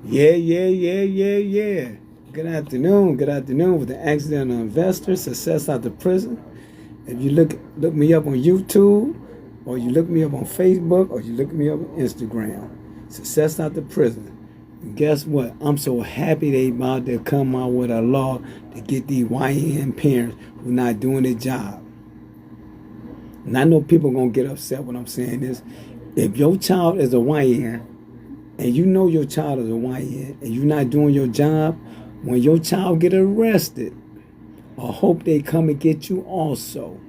Yeah. Good afternoon. Good afternoon. With the accidental investor, success out the prison. If you look me up on YouTube, or you look me up on Facebook, or you look me up on Instagram, success out the prison. And guess what? I'm so happy they about to come out with a law to get these YN parents who not doing their job. And I know people gonna get upset when I'm saying this. If your child is a YN, and you know your child is a YN, and you're not doing your job, when your child get arrested, I hope they come and get you also.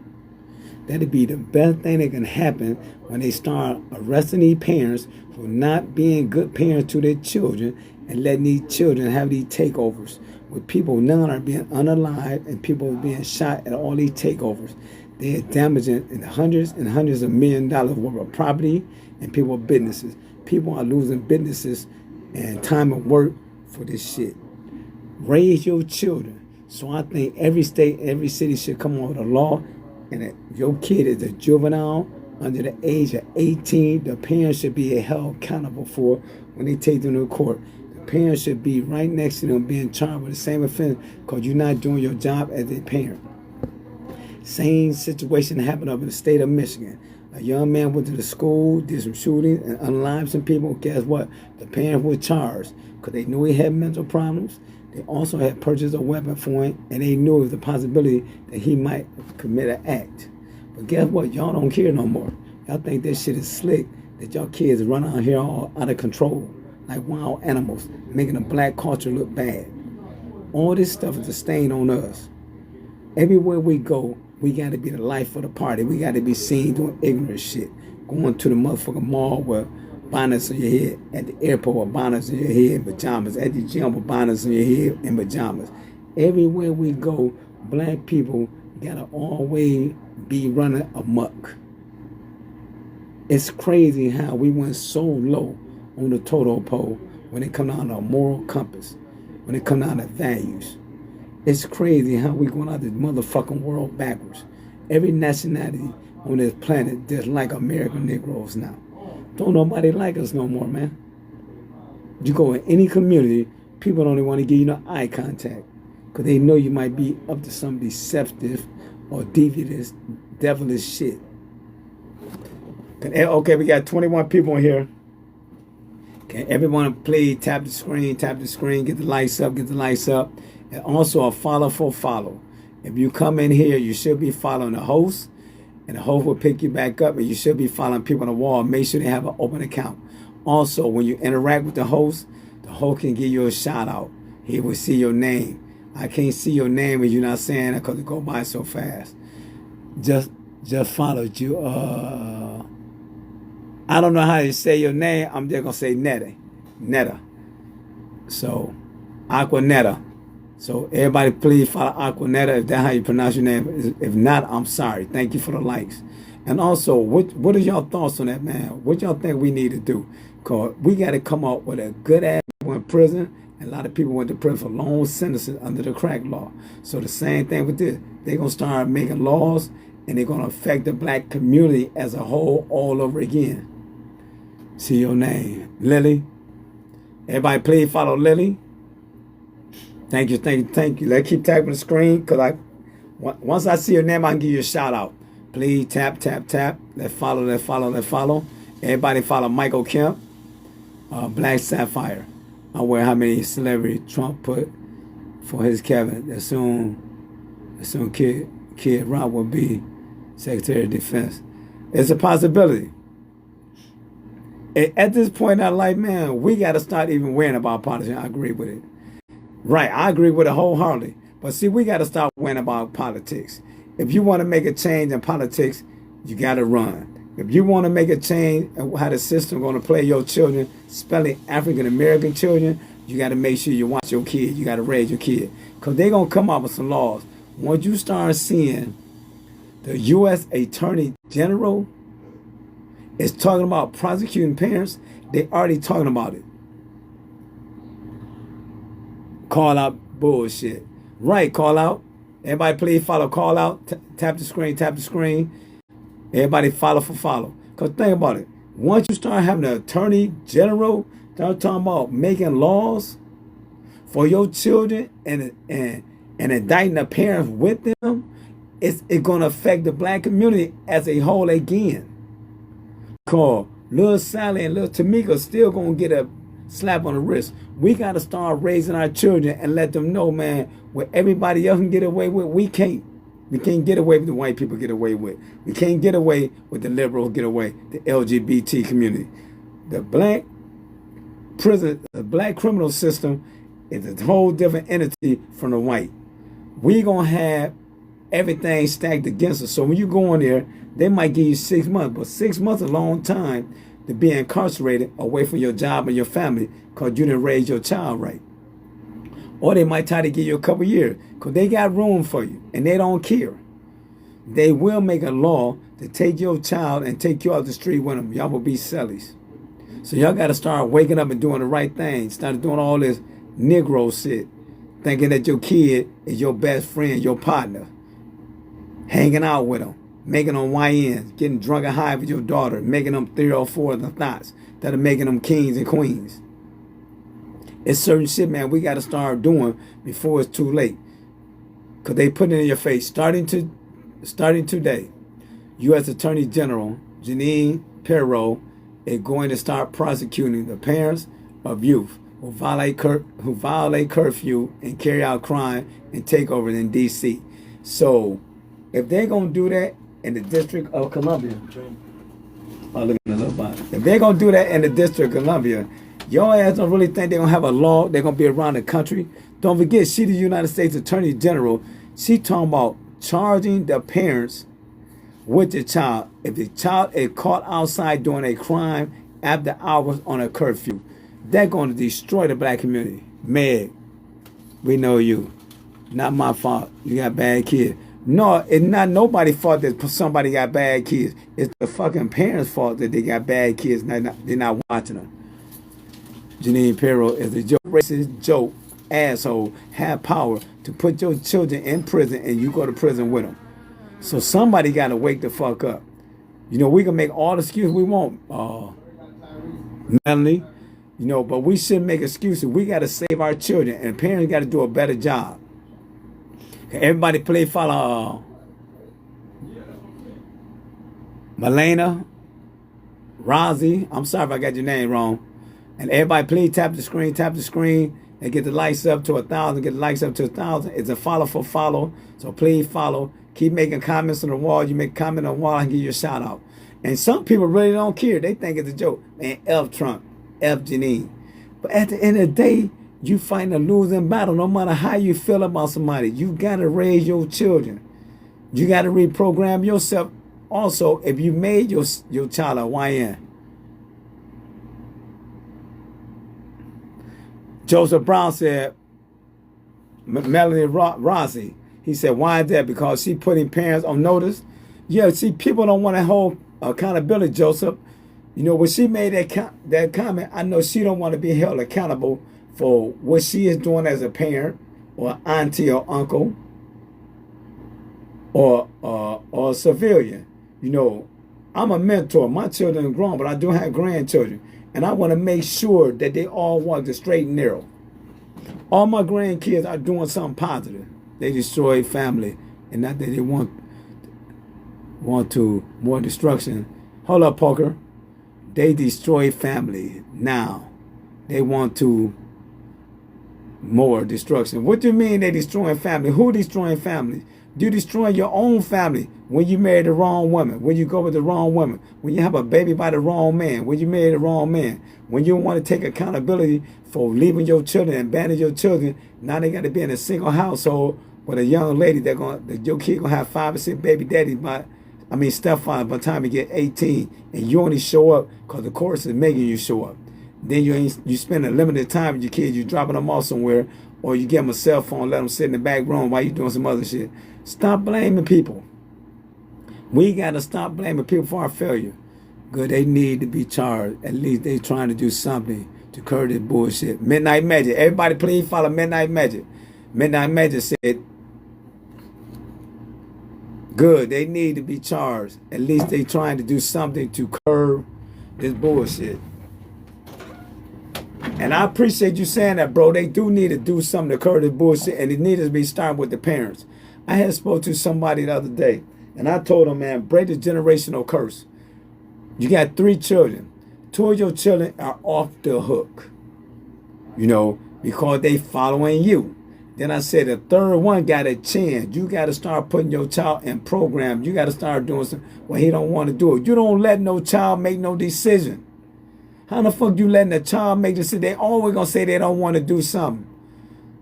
That'd be the best thing that can happen when they start arresting these parents for not being good parents to their children and letting these children have these takeovers. With people now are being unalive and people are being shot at all these takeovers. They're damaging in hundreds and hundreds of $millions worth of property and people's businesses. People are losing businesses and time of work for this shit. Raise your children. So I think every state, every city should come up with a law, and if your kid is a juvenile under the age of 18, the parents should be held accountable for when they take them to court. The parents should be right next to them being charged with the same offense because you're not doing your job as a parent. Same situation happened up in the state of Michigan. A young man went to the school, did some shooting, and unalived some people. Guess what? The parents were charged because they knew he had mental problems. They also had purchased a weapon for him, and they knew it was a possibility that he might commit an act. But guess what? Y'all don't care no more. Y'all think this shit is slick, that y'all kids run out here all out of control, like wild animals, making the black culture look bad. All this stuff is a stain on us. Everywhere we go, we got to be the life of the party. We got to be seen doing ignorant shit. Going to the motherfucking mall with bonnets on your head. At the airport with bonnets on your head and pajamas. At the gym with bonnets on your head and pajamas. Everywhere we go, black people got to always be running amok. It's crazy how we went so low on the total pole when it comes down to a moral compass, when it comes down to values. It's crazy how we going out this motherfucking world backwards. Every nationality on this planet just like American Negroes now. Don't nobody like us no more, man. You go in any community, people don't even want to give you no eye contact because they know you might be up to some deceptive or devious, devilish shit. Okay, we got 21 people in here. Can everyone please tap the screen, get the lights up, And also a follow for follow. If you come in here, you should be following the host, and the host will pick you back up, and you should be following people on the wall. Make sure they have an open account. Also, when you interact with the host can give you a shout out. He will see your name. I can't see your name if you're not saying it because it go by so fast. Just followed you. I don't know how to say your name. I'm just gonna say Netta. So, Aquanetta. So everybody please follow Aquanetta if that's how you pronounce your name. If not, I'm sorry. Thank you for the likes. And also, what are y'all thoughts on that, man? What y'all think we need to do? Because we got to come up with a good ass people in prison. And a lot of people went to prison for long sentences under the crack law. So the same thing with this. They're going to start making laws, and they're going to affect the black community as a whole all over again. See your name. Lily. Everybody please follow Lily. Thank you. Let's keep tapping the screen because once I see your name, I can give you a shout out. Please tap. Let's follow. Everybody follow Michael Kemp, Black Sapphire. I wonder how many celebrity Trump put for his cabinet. That soon Kid Rock will be Secretary of Defense. It's a possibility. At this point in our life, man, we got to start even worrying about politics. I agree with it. Right, I agree with it wholeheartedly. But see, we got to start worrying about politics. If you want to make a change in politics, you got to run. If you want to make a change in how the system going to play your children, especially African-American children, you got to make sure you watch your kid. You got to raise your kid. Because they're going to come up with some laws. Once you start seeing the U.S. Attorney General is talking about prosecuting parents, they already talking about it. Call out bullshit. Right, call out. Everybody please follow call out. Tap the screen. Everybody follow for follow. Because think about it. Once you start having an attorney general, start talking about making laws for your children and indicting the parents with them, it's going to affect the black community as a whole again. Because little Sally and little Tamika still going to get a slap on the wrist. We got to start raising our children and let them know, man, what everybody else can get away with, we can't. We can't get away with the white people get away with. We can't get away with the liberals get away, the LGBT community. The black prison, the black criminal system is a whole different entity from the white. We going to have everything stacked against us. So when you go in there, they might give you 6 months, but 6 months is a long time to be incarcerated away from your job and your family because you didn't raise your child right. Or they might try to give you a couple years because they got room for you and they don't care. They will make a law to take your child and take you out the street with them. Y'all will be sellies. So y'all got to start waking up and doing the right thing. Start doing all this Negro shit, thinking that your kid is your best friend, your partner, hanging out with them, making them YNs, getting drunk and high with your daughter, making them 3 or 4 of the thoughts that are making them kings and queens. It's certain shit, man, we got to start doing before it's too late. Because they put it in your face. Starting today, U.S. Attorney General Janine Pirro is going to start prosecuting the parents of youth who violate curfew and carry out crime and takeovers in D.C. So if they're going to do that in the District of Columbia, oh, look at the little bottle. If they're going to do that in the District of Columbia, your ass don't really think they're going to have a law. They're going to be around the country. Don't forget, she the United States Attorney General. She talking about charging the parents with the child. If the child is caught outside doing a crime after hours on a curfew, they're going to destroy the black community. Meg, we know you. Not my fault. You got bad kids. No, it's not nobody's fault that somebody got bad kids. It's the fucking parents' fault that they got bad kids and they're not watching them. Janine Pirro is a joke, racist joke, asshole, have power to put your children in prison and you go to prison with them. So somebody got to wake the fuck up. You know, we can make all the excuses we want, Melanie, you know, but we shouldn't make excuses. We got to save our children and parents got to do a better job. Everybody follow Malena, Rozzy. I'm sorry if I got your name wrong. And everybody, please tap the screen, and get the likes up to 1,000, get the likes up to 1,000. It's a follow for follow, so please follow. Keep making comments on the wall. You make a comment on the wall, I can give you a shout out. And some people really don't care. They think it's a joke. Man, F Trump, F Janine. But at the end of the day, you fighting a losing battle no matter how you feel about somebody. You got to raise your children. You got to reprogram yourself. Also, if you made your child a YN, Joseph Brown said, Melanie Rossi, he said, why is that? Because she putting parents on notice. Yeah, see, people don't want to hold accountability, Joseph. You know, when she made that comment, I know she don't want to be held accountable for what she is doing as a parent or auntie or uncle or a civilian. You know, I'm a mentor. My children are grown, but I do have grandchildren. And I want to make sure that they all walk the straight and narrow. All my grandkids are doing something positive. They destroy family. And not that they want to more destruction. Hold up, Poker. They destroy family now. They want to more destruction. What do you mean they destroying family? Who destroying family? You destroying your own family when you marry the wrong woman, when you go with the wrong woman, when you have a baby by the wrong man, when you marry the wrong man, when you want to take accountability for leaving your children and abandoning your children. Now they got to be in a single household with a young lady that your kid gonna have 5 or 6 baby daddies stepfather by the time you get 18, and you only show up because the course is making you show up. Then you spend a limited time with your kids, you dropping them off somewhere, or you give them a cell phone, let them sit in the back room while you doing some other shit. Stop blaming people. We got to stop blaming people for our failure. Good, they need to be charged. At least they trying to do something to curb this bullshit. Midnight Magic. Everybody please follow Midnight Magic. Midnight Magic said, Good. They need to be charged. At least they trying to do something to curb this bullshit. And I appreciate you saying that, bro. They do need to do something to curb this bullshit, and it needs to be starting with the parents. I had spoke to somebody the other day, and I told them, man, break the generational curse. You got 3 children. 2 of your children are off the hook, because they following you. Then I said the third one got a chance. You got to start putting your child in programs. You got to start doing something when he don't want to do it. You don't let no child make no decision. How the fuck you letting a child make decision? They always going to say they don't want to do something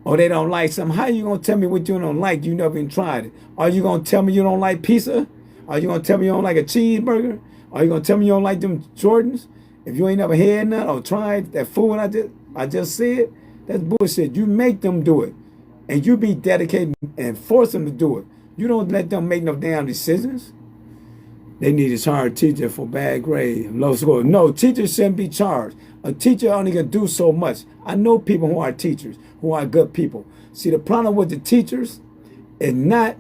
or they don't like something. How you going to tell me what you don't like? You never even tried it. Are you going to tell me you don't like pizza? Are you going to tell me you don't like a cheeseburger? Are you going to tell me you don't like them Jordans? If you ain't never had none or tried that food I just said, that's bullshit. You make them do it. And you be dedicated and force them to do it. You don't let them make no damn decisions. They need to charge a teacher for bad grade, low score. No, teachers shouldn't be charged. A teacher only can do so much. I know people who are teachers, who are good people. See, the problem with the teachers is not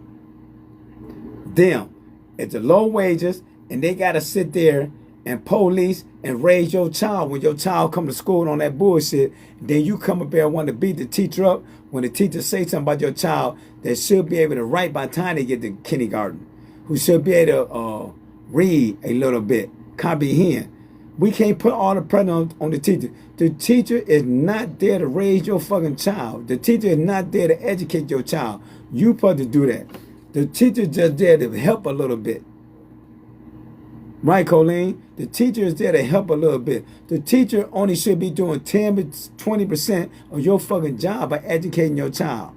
them. It's the low wages, and they got to sit there and police and raise your child. When your child come to school on that bullshit, then you come up there and want to beat the teacher up. When the teacher say something about your child that should be able to write by the time they get to kindergarten, who should be able to read a little bit, comprehend. We can't put all the pressure on the teacher. The teacher is not there to raise your fucking child. The teacher is not there to educate your child. You supposed to do that. The teacher just there to help a little bit. Right, Colleen? The teacher is there to help a little bit. The teacher only should be doing 10 to 20% of your fucking job by educating your child.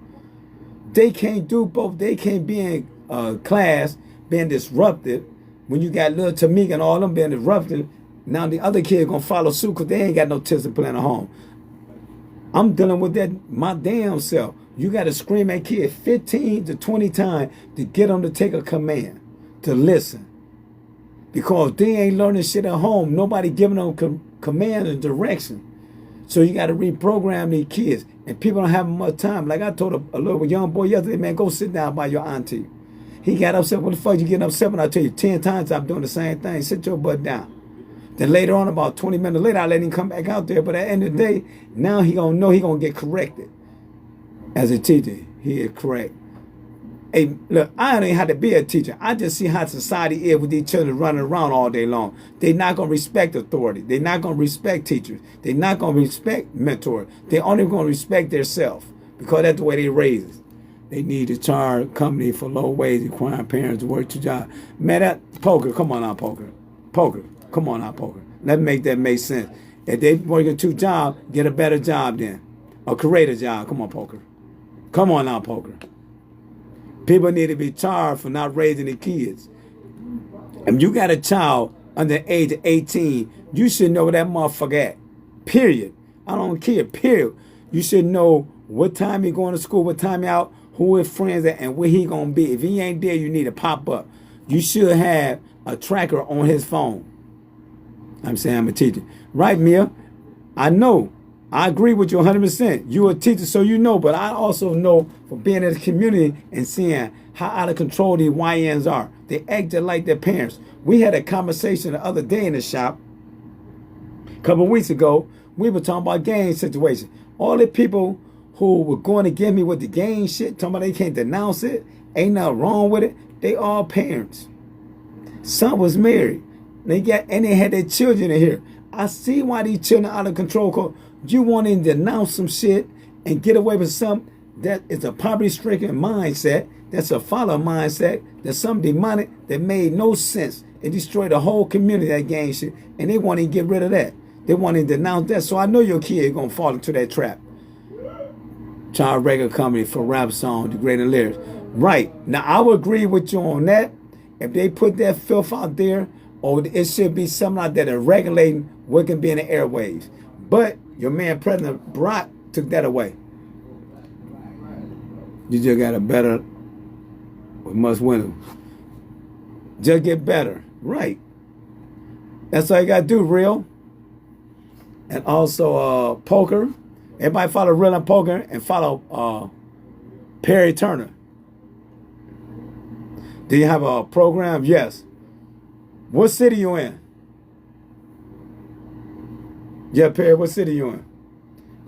They can't do both. They can't be in class being disruptive when you got little Tamika and all them being disruptive. Now the other kid gonna follow suit because they ain't got no discipline at home. I'm dealing with that my damn self. You got to scream at kids 15 to 20 times to get them to take a command, to listen. Because they ain't learning shit at home. Nobody giving them command and direction. So you got to reprogram these kids. And people don't have much time. Like I told a little young boy yesterday, man, go sit down by your auntie. He got upset. What the fuck you getting upset when I tell you 10 times I'm doing the same thing? Sit your butt down. Then later on, about 20 minutes later, I let him come back out there. But at the end of the day, now he going to know he going to get corrected. As a teacher, he is correct. Hey, look, I don't even have to be a teacher. I just see how society is with these children running around all day long. They're not going to respect authority. They're not going to respect teachers. They're not going to respect mentors. They're only going to respect themselves because that's the way they raise us. They need to charge company for low wage, requiring parents to work 2 jobs. Man, that poker, come on now, poker. Poker, come on now, poker. Let's make that make sense. If they working 2 jobs, get a better job then. Or create a job. Come on, poker. Come on now, poker. People need to be charged for not raising their kids. If you got a child under the age of 18, you should know where that motherfucker at. Period. I don't care. Period. You should know what time he going to school, what time he out, who his friends at, and where he going to be. If he ain't there, you need to pop up. You should have a tracker on his phone. I'm saying I'm a teacher. Right, Mia? I know. I agree with you 100%. You're a teacher, so you know. But I also know from being in the community and seeing how out of control these YNs are. They act just like their parents. We had a conversation the other day in the shop. A couple of weeks ago, we were talking about gang situation. All the people who were going to get me with the gang shit, talking about they can't denounce it, ain't nothing wrong with it, they all parents. Son was married. They had their children in here. I see why these children are out of control. Cause you want to denounce some shit and get away with something that is a poverty-stricken mindset. That's a follower mindset. That's something demonic that made no sense. It destroyed the whole community, that gang shit. And they want to get rid of that. They want to denounce that. So I know your kid is going to fall into that trap. Child record company for rap song, degrading lyrics. Right. Now, I would agree with you on that. If they put that filth out there, or it should be something out there that regulating what can be in the airwaves. But your man, President Barack, took that away. You just got a better, we must win. Just get better. Right. That's all you got to do, real. And also poker. Everybody follow Real and Poker and follow Perry Turner. Do you have a program? Yes. What city you in? Yeah, Perry, what city you in?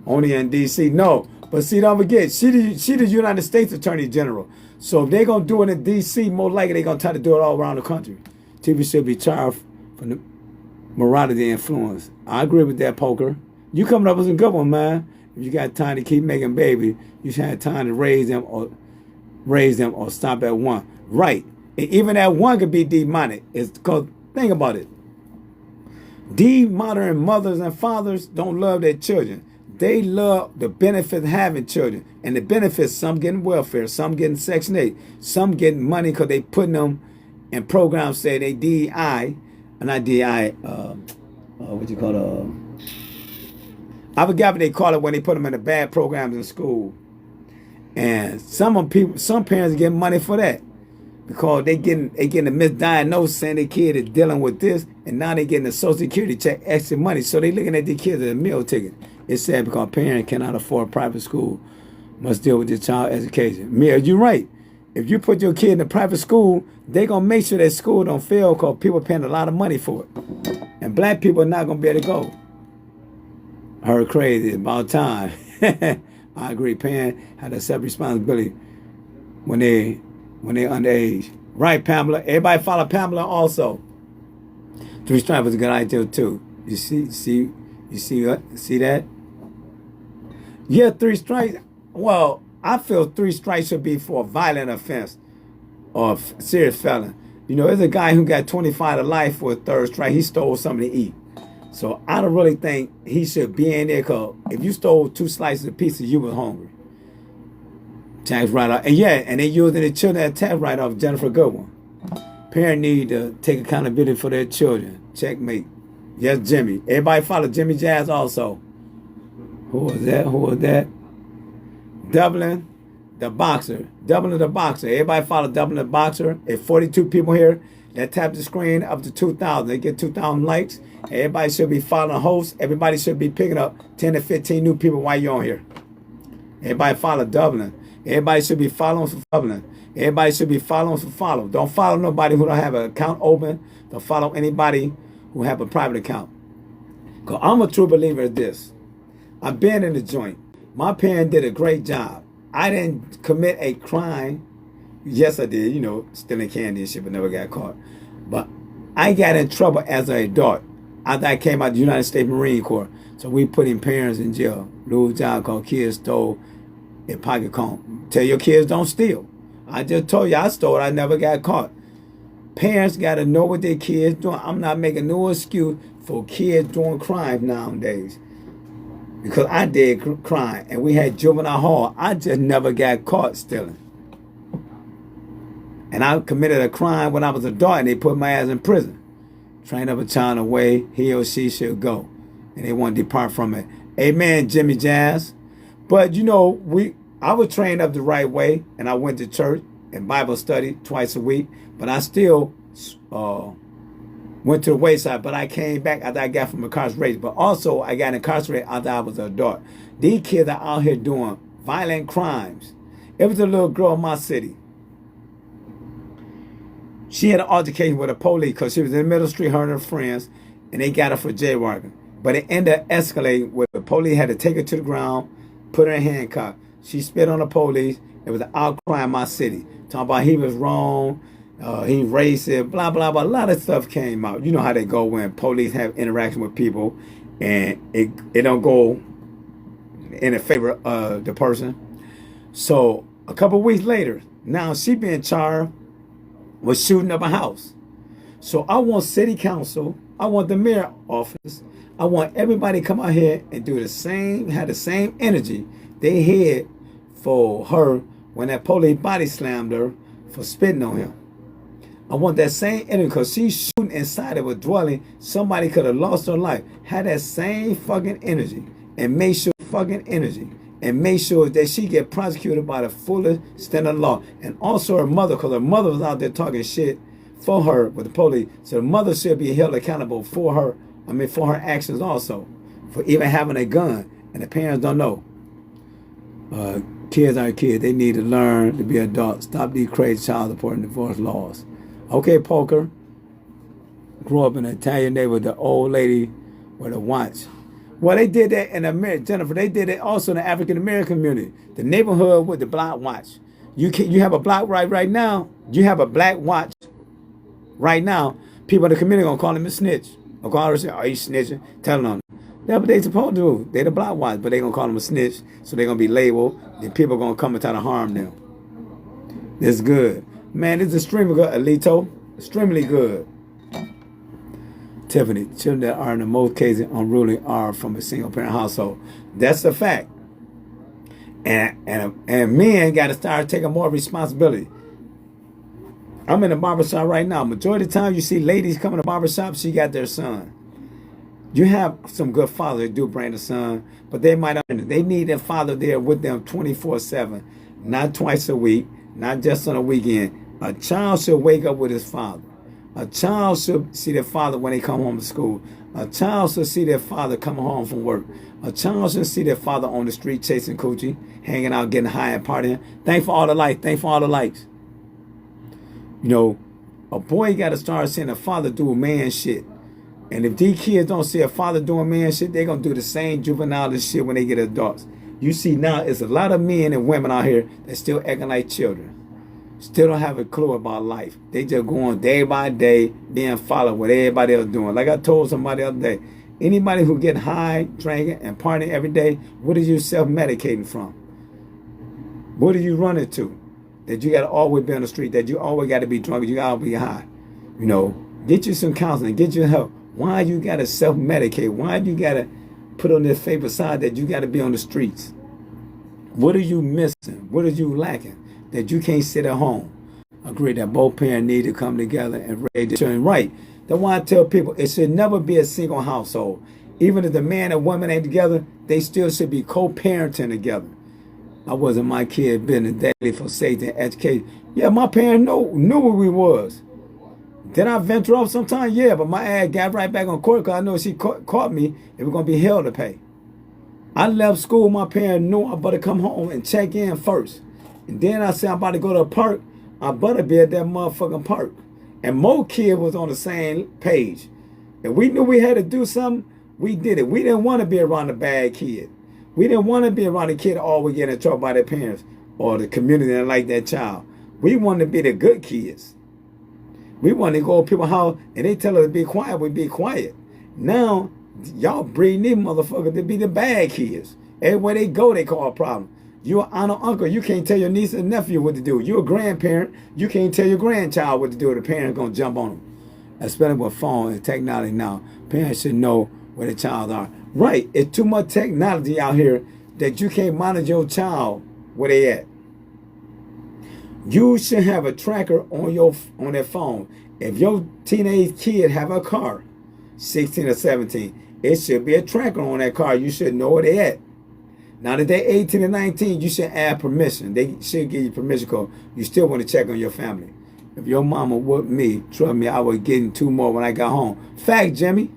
Only in D.C. No. But see, don't forget, she the United States Attorney General. So if they're going to do it in D.C., more likely they're going to try to do it all around the country. TV should be charged for the morality influence. I agree with that, Poker. You coming up with some good one, man. If you got time to keep making babies, you should have time to raise them or stop at one. Right. And even that one could be demonic. It's because, think about it. Modern mothers and fathers don't love their children. They love the benefit of having children. And the benefits, some getting welfare, some getting Section 8, some getting money because they putting them in programs, say they DEI, not DEI, what you call it? I forgot what they call it when they put them in the bad programs in school. And some parents get money for that because they getting a misdiagnosis saying their kid is dealing with this, and now they getting a Social Security check, extra money. So they looking at their kids as a meal ticket. It's sad because parents cannot afford private school, must deal with their child education. Mia, you're right. If you put your kid in a private school, they're going to make sure that school don't fail because people are paying a lot of money for it. And black people are not going to be able to go. I heard crazy. It's about time. I agree. Parents have to accept responsibility when they underage. Right, Pamela? Everybody follow Pamela also. 3 Stripes is a good idea too. You see that? Yeah, 3 strikes. Well, I feel 3 strikes should be for a violent offense or a serious felon. You know, there's a guy who got 25 to life for a 3rd strike. He stole something to eat. So I don't really think he should be in there because if you stole 2 slices of pizza, you were hungry. Tax write-off. And yeah, and they using the children as tax write-off. Jennifer Goodwin. Parents need to take accountability for their children. Checkmate. Yes, Jimmy. Everybody follow Jimmy Jazz also. Who was that? Dublin, the boxer. Dublin, the boxer. Everybody follow Dublin, the boxer. There's 42 people here that tap the screen up to 2,000. They get 2,000 likes. Everybody should be following hosts. Everybody should be picking up 10 to 15 new people while you're on here. Everybody follow Dublin. Everybody should be following for Dublin. Everybody should be following for follow. Don't follow nobody who don't have an account open. Don't follow anybody who have a private account. Because I'm a true believer of this. I've been in the joint. My parents did a great job. I didn't commit a crime. Yes, I did, stealing candy and shit, but never got caught. But I got in trouble as an adult after I came out of the United States Marine Corps. So we put in parents in jail. Little job called kids stole a pocket comb. Tell your kids don't steal. I just told you I stole it. I never got caught. Parents got to know what their kids doing. I'm not making no excuse for kids doing crime nowadays. Because I did crime and we had juvenile hall. I just never got caught stealing. And I committed a crime when I was a adult and they put my ass in prison. Train up a child in a way he or she should go. And they want to depart from it. Amen, Jimmy Jazz. But I was trained up the right way and I went to church and Bible study twice a week. But I still went to the wayside. But I came back after I got from incarceration. But also I got incarcerated after I was an adult. These kids are out here doing violent crimes. It was a little girl in my city. She had an altercation with the police because she was in the middle street, her and her friends, and they got her for jaywalking. But it ended up escalating where the police had to take her to the ground, put her in handcuffs. She spit on the police. It was an outcry in my city. Talking about he was wrong, he racist, blah, blah, blah. A lot of stuff came out. You know how they go when police have interaction with people and it don't go in the favor of the person. So a couple of weeks later, now she being charged with shooting up a house. So I want city council, I want the mayor office, I want everybody to come out here and do have the same energy they had for her when that police body slammed her for spitting on him. I want that same energy because she's shooting inside of a dwelling. Somebody could have lost her life. Had that same fucking energy and make sure that she get prosecuted by the fullest extent of the law. And also her mother, because her mother was out there talking shit for her with the police. So the mother should be held accountable for her actions also. For even having a gun. And the parents don't know. Kids are kids. They need to learn to be adults. Stop these crazy child support and divorce laws. Okay, poker. Grew up in an Italian neighborhood, the old lady with a watch. Well, they did that in America, Jennifer. They did it also in the African American community. The neighborhood with the black watch. You have a black right now. You have a black watch right now. People in the community gonna call him a snitch. Or call her and say, "Are you snitching?" Telling on them. That's what they supposed to do. They the black watch, but they gonna call him a snitch. So they gonna be labeled. And people gonna come and try to harm them. This is good, man. This is extremely good, Alito. Extremely good. Tiffany, children that are in the most cases unruly are from a single parent household. That's a fact. And men got to start taking more responsibility. I'm in a barbershop right now. Majority of the time you see ladies coming to barbershop, she got their son. You have some good fathers that do bring the son, but they need their father there with them 24/7, not twice a week, not just on a weekend. A child should wake up with his father. A child should see their father when they come home from school. A child should see their father coming home from work. A child should see their father on the street chasing coochie, hanging out, getting high and partying. Thank for all the lights. Thank for all the lights. You know, a boy got to start seeing a father do man shit. And if these kids don't see a father doing man shit, they're going to do the same juvenile shit when they get adults. You see now, it's a lot of men and women out here that still acting like children. Still don't have a clue about life. They just going day by day, being followed what everybody else doing. Like I told somebody the other day, anybody who get high, drinking, and partying every day, what are you self-medicating from? What are you running to? That you got to always be on the street, that you always got to be drunk, you got to be high. You know, get you some counseling, get you help. Why you got to self-medicate? Why you got to put on this fake facade that you got to be on the streets? What are you missing? What are you lacking? That you can't sit at home. Agree that both parents need to come together and raise their children right. That's why I tell people it should never be a single household. Even if the man and woman ain't together, they still should be co-parenting together. I wasn't my kid business daily for safety and education. Yeah, my parents knew where we was. Did I venture off sometime? Yeah, but my ass got right back on court because I know she caught me, it was going to be hell to pay. I left school, my parents knew I better come home and check in first. And then I said I'm about to go to a park. I better be at that motherfucking park. And more kids was on the same page. If we knew we had to do something, we did it. We didn't want to be around the bad kid. We didn't want to be around the kid always getting in trouble by their parents or the community that like that child. We wanted to be the good kids. We wanted to go to people's house and they tell us to be quiet, we be quiet. Now, y'all breeding these motherfuckers to be the bad kids. Everywhere they go, they call a problem. You're an aunt or uncle. You can't tell your niece and nephew what to do. You're a grandparent. You can't tell your grandchild what to do. The parents going to jump on them. Especially with phone and technology now. Parents should know where the child are. Right. It's too much technology out here that you can't monitor your child where they at. You should have a tracker on their phone. If your teenage kid have a car, 16 or 17, it should be a tracker on that car. You should know where they at. Now that they're 18 and 19, you should add permission. They should give you permission because you still want to check on your family. If your mama whooped me, trust me, I was getting 2 more when I got home. Fact, Jimmy.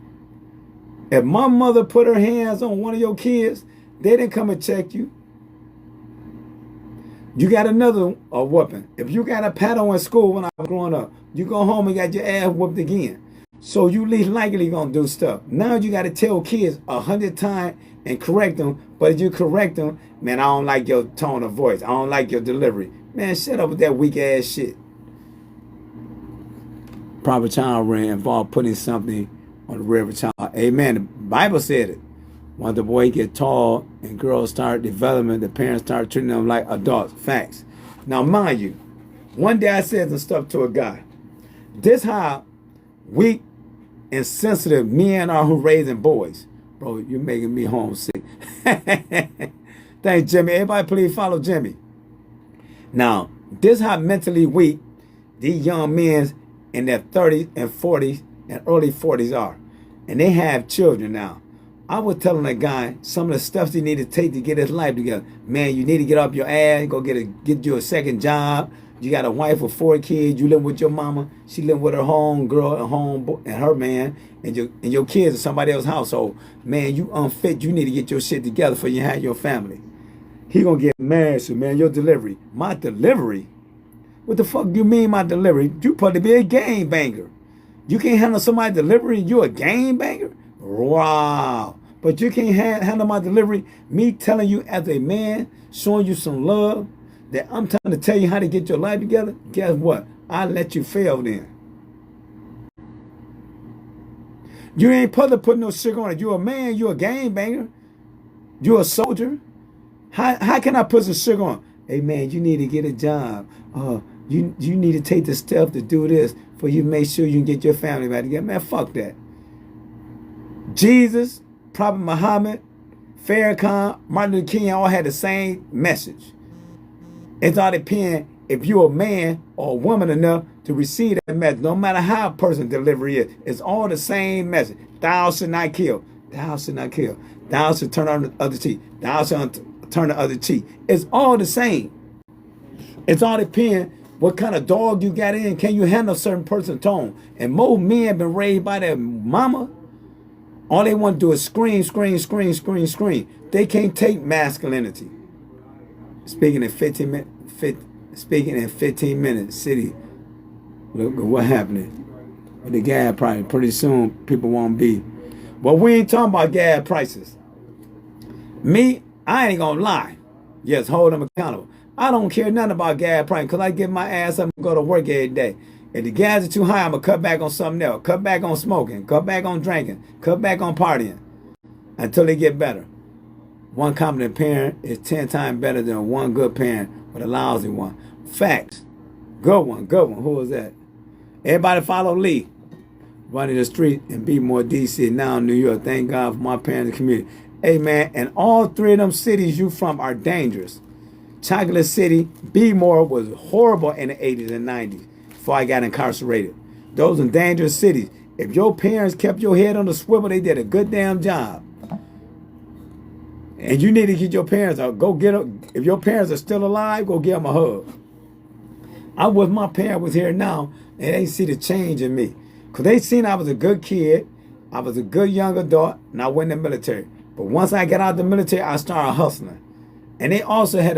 If my mother put her hands on one of your kids, they didn't come and check you. You got another whooping. If you got a paddle in school when I was growing up, you go home and got your ass whooped again. So you least likely gonna do stuff. Now you got to tell kids 100 times and correct them. But if you correct them, man, I don't like your tone of voice. I don't like your delivery. Man, shut up with that weak ass shit. Proper child rearing involve putting something on the rear of a child. Amen. The Bible said it. Once the boy get tall and girls start developing, the parents start treating them like adults. Facts. Now, mind you, one day I said some stuff to a guy. This how weak and sensitive men are who raising boys. Bro, you're making me homesick. Thanks, Jimmy. Everybody please follow Jimmy. Now, this how mentally weak these young men in their 30s and 40s and early 40s are. And they have children now. I was telling a guy some of the steps he need to take to get his life together. Man, you need to get up your ass, go get you a second job. You got a wife with 4 kids. You live with your mama. She live with her home girl at home and her man, and your kids in somebody else's household. Man, you unfit. You need to get your shit together for you have your family. He gonna get mad. So, man, your delivery. My delivery? What the fuck do you mean my delivery? You probably be a game banger. You can't handle somebody's delivery and you a game banger? Wow. But you can't handle my delivery. Me telling you as a man, showing you some love, that I'm trying to tell you how to get your life together. Guess what? I let you fail then. You ain't supposed to put no sugar on it. You a man. You a game banger. You a soldier. How can I put some sugar on? Hey, man, you need to get a job. You need to take the step to do this for you make sure you can get your family back together. Man, fuck that. Jesus, Prophet Muhammad, Farrakhan, Martin Luther King all had the same message. It's all depends if you're a man or a woman enough to receive that message. No matter how a person's delivery is, it's all the same message. Thou shalt not kill. Thou shalt not kill. Thou shalt turn on the other cheek. Thou shalt turn the other cheek. It's all the same. It's all depends what kind of dog you got in. Can you handle a certain person's tone? And most men have been raised by their mama. All they want to do is scream, scream, scream, scream, scream. They can't take masculinity. Speaking in 15 minutes, city. Look at what happening. With the gas price, pretty soon people won't be. But we ain't talking about gas prices. Me, I ain't gonna lie. Yes, hold them accountable. I don't care nothing about gas price because I get my ass up and go to work every day. If the gas is too high, I'm gonna cut back on something else. Cut back on smoking. Cut back on drinking. Cut back on partying until they get better. One competent parent is 10 times better than one good parent with a lousy one. Facts. Good one, good one. Who was that? Everybody follow Lee. Running the street and be more DC, now New York. Thank God for my parents and community. Hey, man, and all three of them cities you from are dangerous. Chocolate City, Bmore was horrible in the 80s and 90s before I got incarcerated. Those are dangerous cities. If your parents kept your head on the swivel, they did a good damn job. And you need to get your parents out. Go get them. If your parents are still alive, go give them a hug. I wish my parents was here now and they see the change in me. Because they seen I was a good kid, I was a good young adult, and I went in the military. But once I got out of the military, I started hustling. And they also had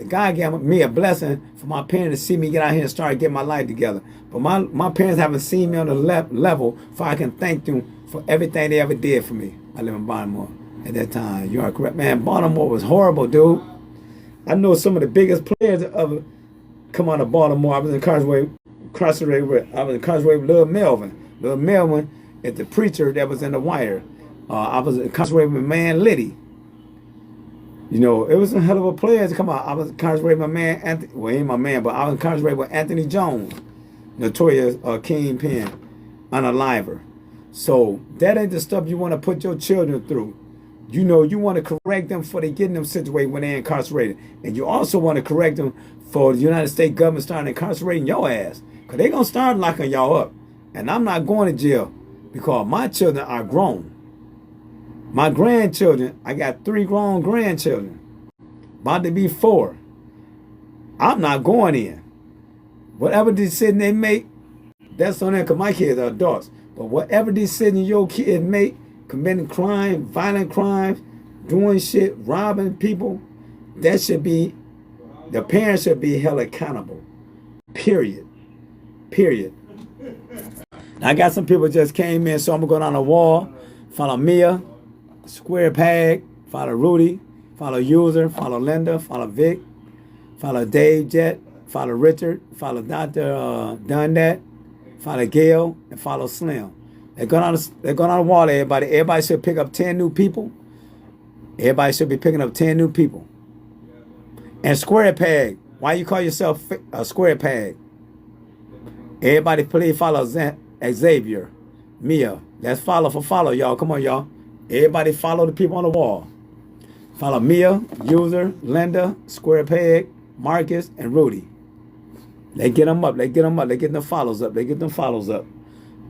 God gave me a blessing for my parents to see me get out here and start getting my life together. But my parents haven't seen me on the level so I can thank them for everything they ever did for me. I live in Baltimore at that time. You are correct. Man, Baltimore was horrible, dude. I know some of the biggest players ever come out of Baltimore. I was incarcerated with Lil Melvin. Lil Melvin is the preacher that was in The Wire. I was incarcerated with Man Liddy. You know, it was a hell of a player to come out. I was incarcerated with my man Anthony. Well, he ain't my man, but I was incarcerated with Anthony Jones, notorious kingpin, unaliver. So that ain't the stuff you want to put your children through. You know, you want to correct them before they get in them situated when they're incarcerated. And you also want to correct them for the United States government starting incarcerating your ass. Because they're going to start locking y'all up. And I'm not going to jail because my children are grown. My grandchildren, I got 3 grown grandchildren. About to be 4. I'm not going in. Whatever decision they make, that's on them because my kids are adults. But whatever decision your kids make, committing crime, violent crimes, doing shit, robbing people, that should be, the parents should be held accountable. Period. Period. I got some people just came in, so I'm going to go down the wall, follow Mia, Square Peg, follow Rudy, follow User, follow Linda, follow Vic, follow Dave Jet, follow Richard, follow Dr. Dundat, follow Gail, and follow Slim. They're going on the wall, everybody. Everybody should pick up 10 new people. Everybody should be picking up 10 new people. And Square Peg, why you call yourself a Square Peg? Everybody please follow Xavier, Mia. Let's follow, y'all. Come on, y'all. Everybody follow the people on the wall. Follow Mia, User, Linda, Square Peg, Marcus, and Rudy. They get them up. They get them follows up.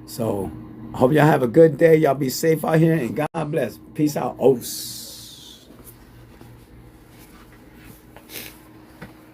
So I hope y'all have a good day. Y'all be safe out here, and God bless. Peace out. Os.